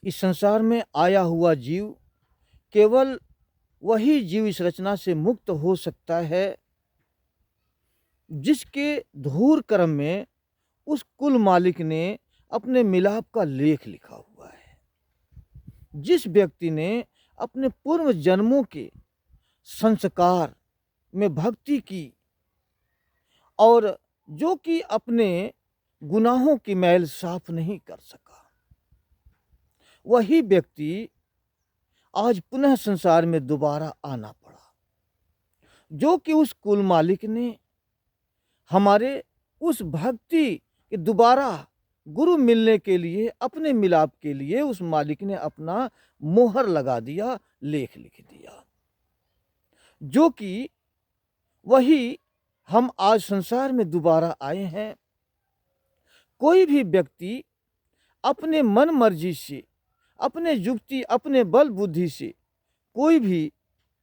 इस संसार में आया हुआ जीव केवल वही जीव इस रचना से मुक्त हो सकता है जिसके धूर कर्म में उस कुल मालिक ने अपने मिलाप का लेख लिखा हुआ है। जिस व्यक्ति ने अपने पूर्व जन्मों के संस्कार में भक्ति की और जो कि अपने गुनाहों की मैल साफ नहीं कर सका, वही व्यक्ति आज पुनः संसार में दोबारा आना पड़ा। जो कि उस कुल मालिक ने हमारे उस भक्ति के दोबारा गुरु मिलने के लिए, अपने मिलाप के लिए उस मालिक ने अपना मोहर लगा दिया, लेख लिख दिया। जो कि वही हम आज संसार में दोबारा आए हैं। कोई भी व्यक्ति अपने मन मर्जी से, अपने युक्ति, अपने बल बुद्धि से कोई भी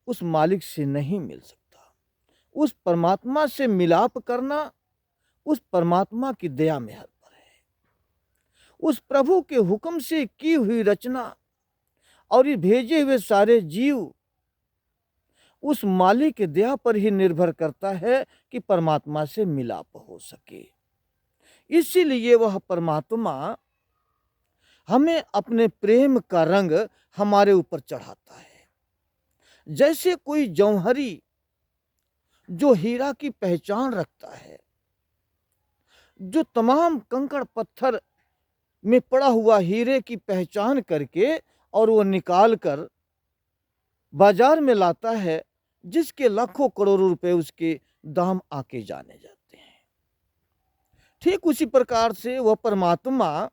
उस मालिक से नहीं मिल सकता। उस परमात्मा से मिलाप करना उस परमात्मा की दया मेहर पर है। उस प्रभु के हुक्म से की हुई रचना और ये भेजे हुए सारे जीव उस मालिक की दया पर ही निर्भर करता है कि परमात्मा से मिलाप हो सके। इसीलिए वह परमात्मा हमें अपने प्रेम का रंग हमारे ऊपर चढ़ाता है। जैसे कोई जौहरी जो हीरा की पहचान रखता है, जो तमाम कंकड़ पत्थर में पड़ा हुआ हीरे की पहचान करके और वो निकाल कर बाजार में लाता है, जिसके लाखों करोड़ों रुपए उसके दाम आके जाने जाते हैं। ठीक उसी प्रकार से वह परमात्मा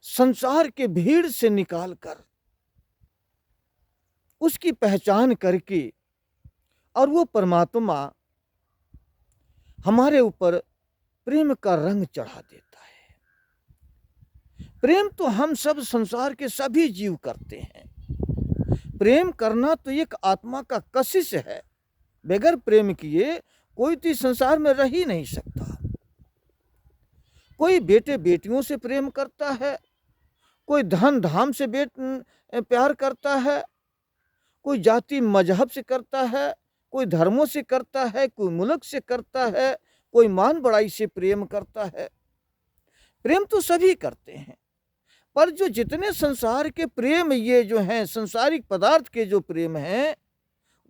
संसार के भीड़ से निकालकर उसकी पहचान करके और वो परमात्मा हमारे ऊपर प्रेम का रंग चढ़ा देता है। प्रेम तो हम सब संसार के सभी जीव करते हैं। प्रेम करना तो एक आत्मा का कशिश है। बगैर प्रेम किए कोई तो संसार में रह ही नहीं सकता। कोई बेटे बेटियों से प्रेम करता है, कोई धन धाम से प्यार करता है, कोई जाति मजहब से करता है, कोई धर्मों से करता है, कोई मुल्क से करता है, कोई मान बड़ाई से प्रेम करता है। प्रेम तो सभी करते हैं, पर जो जितने संसार के प्रेम ये जो हैं, संसारिक पदार्थ के जो प्रेम हैं,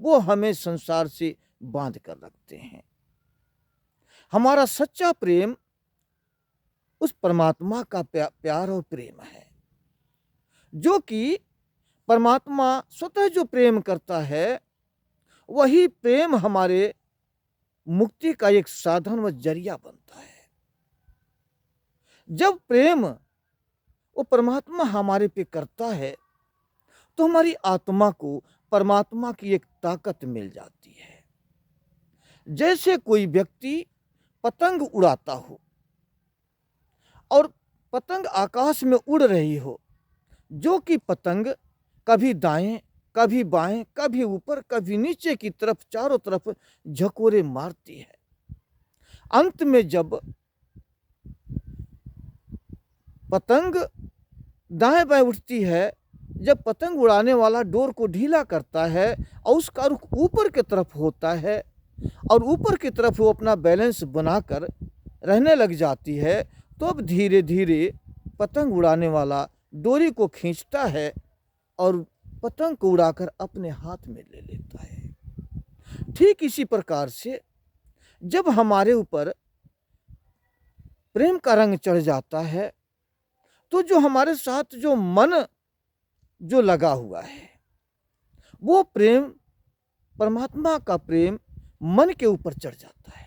वो हमें संसार से बांध कर रखते हैं। हमारा सच्चा प्रेम उस परमात्मा का प्यार और प्रेम है। जो कि परमात्मा स्वतः जो प्रेम करता है, वही प्रेम हमारे मुक्ति का एक साधन व जरिया बनता है। जब प्रेम वो परमात्मा हमारे पे करता है, तो हमारी आत्मा को परमात्मा की एक ताकत मिल जाती है। जैसे कोई व्यक्ति पतंग उड़ाता हो और पतंग आकाश में उड़ रही हो, जो कि पतंग कभी दाएं, कभी बाएं, कभी ऊपर, कभी नीचे की तरफ, चारों तरफ झकोरे मारती है। अंत में जब पतंग दाएं बाएं उठती है, जब पतंग उड़ाने वाला डोर को ढीला करता है और उसका रुख ऊपर की तरफ होता है और ऊपर की तरफ वो अपना बैलेंस बनाकर रहने लग जाती है, तो अब धीरे धीरे पतंग उड़ाने वाला डोरी को खींचता है और पतंग को उड़ाकर अपने हाथ में ले लेता है। ठीक इसी प्रकार से जब हमारे ऊपर प्रेम का रंग चढ़ जाता है, तो जो हमारे साथ जो मन जो लगा हुआ है, वो प्रेम, परमात्मा का प्रेम मन के ऊपर चढ़ जाता है।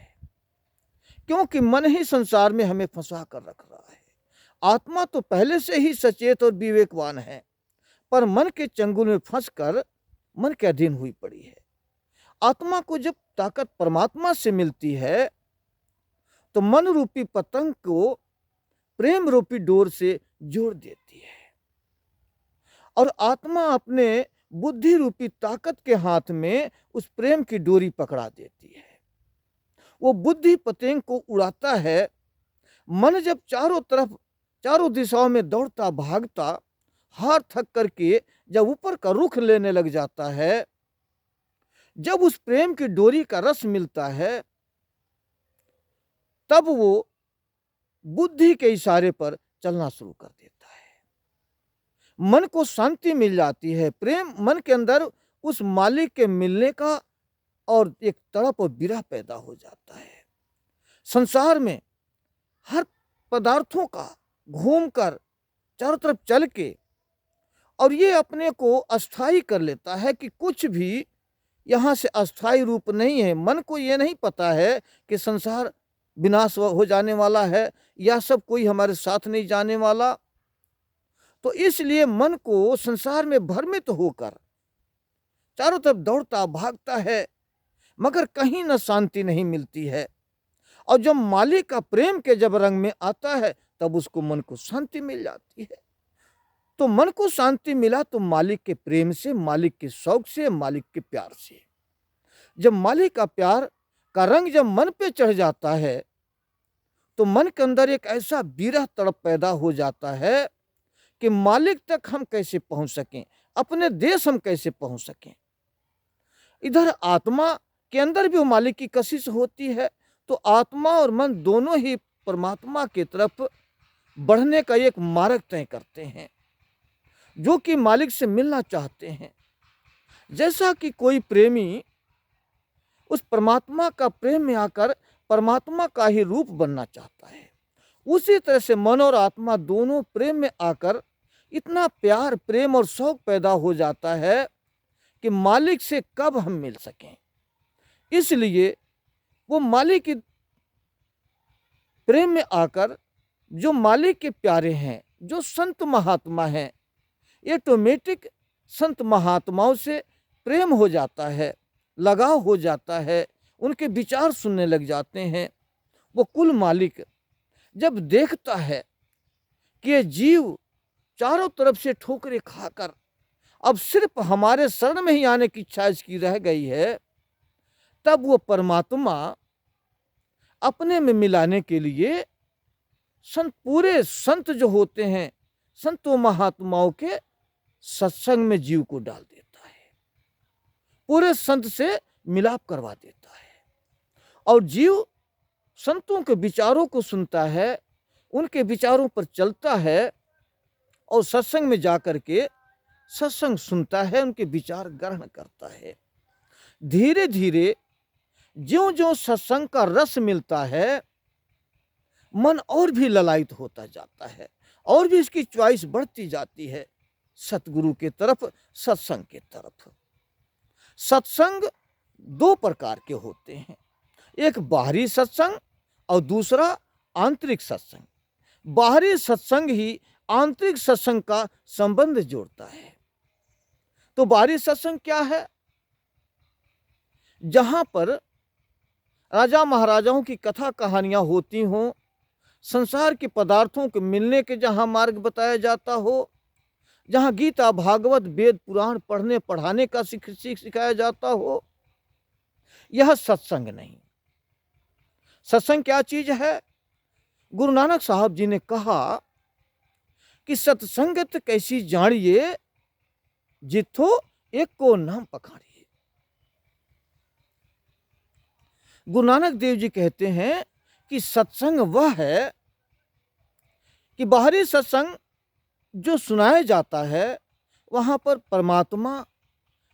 क्योंकि मन ही संसार में हमें फंसा कर रख रहा है। आत्मा तो पहले से ही सचेत और विवेकवान है, पर मन के चंगुल में फंसकर मन के अधीन हुई पड़ी है। आत्मा को जब ताकत परमात्मा से मिलती है, तो मन रूपी पतंग को प्रेम रूपी डोर से जोड़ देती है और आत्मा अपने बुद्धि रूपी ताकत के हाथ में उस प्रेम की डोरी पकड़ा देती है। वो बुद्धि पतंग को उड़ाता है। मन जब चारों तरफ, चारों दिशाओं में दौड़ता भागता हार थक करके जब ऊपर का रुख लेने लग जाता है, जब उस प्रेम की डोरी का रस मिलता है, तब वो बुद्धि के इशारे पर चलना शुरू कर देता है। मन को शांति मिल जाती है। प्रेम मन के अंदर उस मालिक के मिलने का और एक तड़प और विरह पैदा हो जाता है। संसार में हर पदार्थों का घूमकर चारों तरफ चल के और ये अपने को अस्थाई कर लेता है कि कुछ भी यहाँ से अस्थाई रूप नहीं है। मन को ये नहीं पता है कि संसार विनाश हो जाने वाला है या सब कोई हमारे साथ नहीं जाने वाला। तो इसलिए मन को संसार में भ्रमित होकर चारों तरफ दौड़ता भागता है, मगर कहीं न शांति नहीं मिलती है। और जब मालिक का प्रेम के जब रंग में आता है, तब उसको मन को शांति मिल जाती है। तो मन को शांति मिला तो मालिक के प्रेम से, मालिक के शौक से, मालिक के प्यार से। जब मालिक का प्यार का रंग जब मन पे चढ़ जाता है, तो मन के अंदर एक ऐसा विरह तड़प पैदा हो जाता है कि मालिक तक हम कैसे पहुंच सकें, अपने देश हम कैसे पहुंच सकें। इधर आत्मा के अंदर भी वो मालिक की कशिश होती है। तो आत्मा और मन दोनों ही परमात्मा की तरफ बढ़ने का एक मार्ग तय करते हैं, जो कि मालिक से मिलना चाहते हैं। जैसा कि कोई प्रेमी उस परमात्मा का प्रेम में आकर परमात्मा का ही रूप बनना चाहता है, उसी तरह से मन और आत्मा दोनों प्रेम में आकर इतना प्यार, प्रेम और शौक पैदा हो जाता है कि मालिक से कब हम मिल सकें। इसलिए वो मालिक के प्रेम में आकर जो मालिक के प्यारे हैं, जो संत महात्मा हैं, ऑटोमेटिक संत महात्माओं से प्रेम हो जाता है, लगाव हो जाता है, उनके विचार सुनने लग जाते हैं। वो कुल मालिक जब देखता है कि ये जीव चारों तरफ से ठोकरें खाकर अब सिर्फ हमारे शरण में ही आने की इच्छा इसकी रह गई है, तब वो परमात्मा अपने में मिलाने के लिए पूरे संत जो होते हैं, संतों महात्माओं के सत्संग में जीव को डाल देता है, पूरे संत से मिलाप करवा देता है। और जीव संतों के विचारों को सुनता है, उनके विचारों पर चलता है और सत्संग में जाकर के सत्संग सुनता है, उनके विचार ग्रहण करता है। धीरे धीरे ज्यों ज्यों सत्संग का रस मिलता है, मन और भी ललायित होता जाता है और भी इसकी चॉइस बढ़ती जाती है सतगुरु के तरफ, सत्संग के तरफ। सत्संग दो प्रकार के होते हैं, एक बाहरी सत्संग और दूसरा आंतरिक सत्संग। बाहरी सत्संग ही आंतरिक सत्संग का संबंध जोड़ता है। तो बाहरी सत्संग क्या है? जहां पर राजा महाराजाओं की कथा कहानियां होती हों, संसार के पदार्थों के मिलने के जहां मार्ग बताया जाता हो, जहां गीता भागवत वेद पुराण पढ़ने पढ़ाने का सिखाया जाता हो, यह सत्संग नहीं। सत्संग क्या चीज है? गुरु नानक साहब जी ने कहा कि सत्संगत कैसी जानिए, जिथो एक को नाम पखाड़िए। गुरु नानक देव जी कहते हैं कि सत्संग वह है कि बाहरी सत्संग जो सुनाया जाता है, वहां पर परमात्मा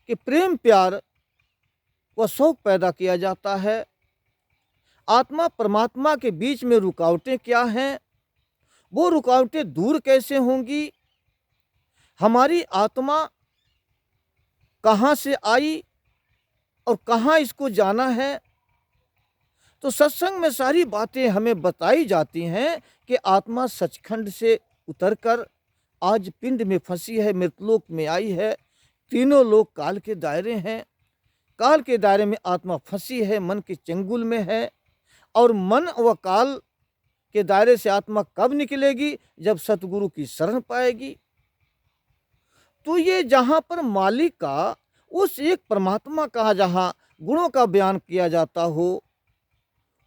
के प्रेम प्यार व शौक पैदा किया जाता है। आत्मा परमात्मा के बीच में रुकावटें क्या हैं, वो रुकावटें दूर कैसे होंगी, हमारी आत्मा कहाँ से आई और कहाँ इसको जाना है। तो सत्संग में सारी बातें हमें बताई जाती हैं कि आत्मा सचखंड से उतरकर आज पिंड में फंसी है, मृतलोक में आई है। तीनों लोग काल के दायरे हैं, काल के दायरे में आत्मा फंसी है, मन के चंगुल में है। और मन व काल के दायरे से आत्मा कब निकलेगी? जब सतगुरु की शरण पाएगी। तो ये जहाँ पर मालिक का, उस एक परमात्मा का जहाँ गुणों का बयान किया जाता हो,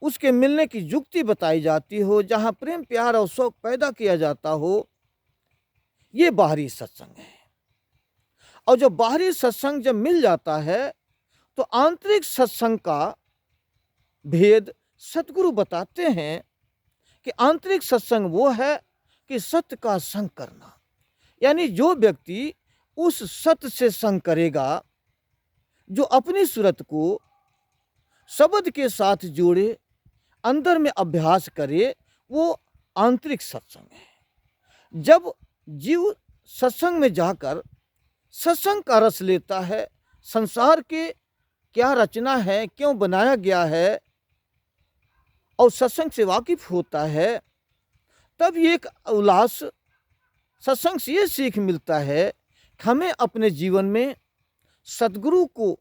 उसके मिलने की युक्ति बताई जाती हो, जहाँ प्रेम प्यार और शौक पैदा किया जाता हो, ये बाहरी सत्संग है। और जब बाहरी सत्संग जब मिल जाता है तो आंतरिक सत्संग का भेद सतगुरु बताते हैं कि आंतरिक सत्संग वो है कि सत्य का संग करना, यानी जो व्यक्ति उस सत्य से संग करेगा, जो अपनी सूरत को शब्द के साथ जोड़े, अंदर में अभ्यास करे, वो आंतरिक सत्संग है। जब जीव सत्संग में जाकर सत्संग का रस लेता है, संसार के क्या रचना है, क्यों बनाया गया है, और सत्संग से वाकिफ होता है, तब ये एक उल्लास, सत्संग से ये सीख मिलता है कि हमें अपने जीवन में सद्गुरु को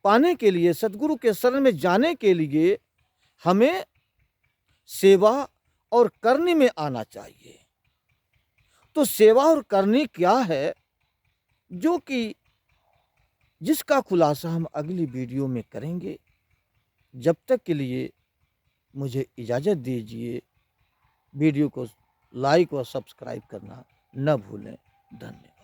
पाने के लिए, सद्गुरु के शरण में जाने के लिए हमें सेवा और करनी में आना चाहिए। तो सेवा और करनी क्या है, जो कि जिसका खुलासा हम अगली वीडियो में करेंगे। जब तक के लिए मुझे इजाज़त दीजिए। वीडियो को लाइक और सब्सक्राइब करना न भूलें। धन्यवाद।